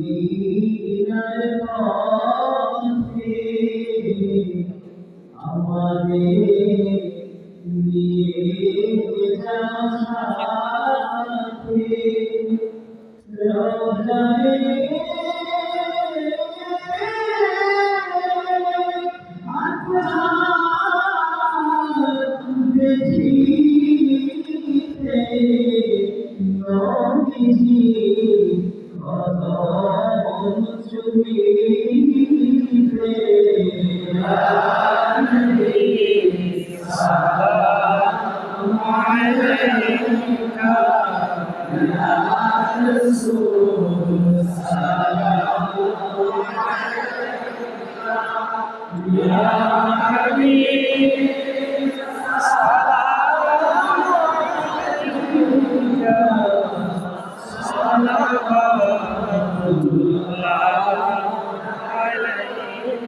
মদিনার পথে আমাদের নিয়ে যাও সাথে রওজায়ে আতহার দেখিতে নবীজি কদম চুমিতে ইয়া নবী সালাম আলাইকা ইয়া রাসূল সালাম আলাইকা ইয়া হাবিব সালাম আলাইকা সালাম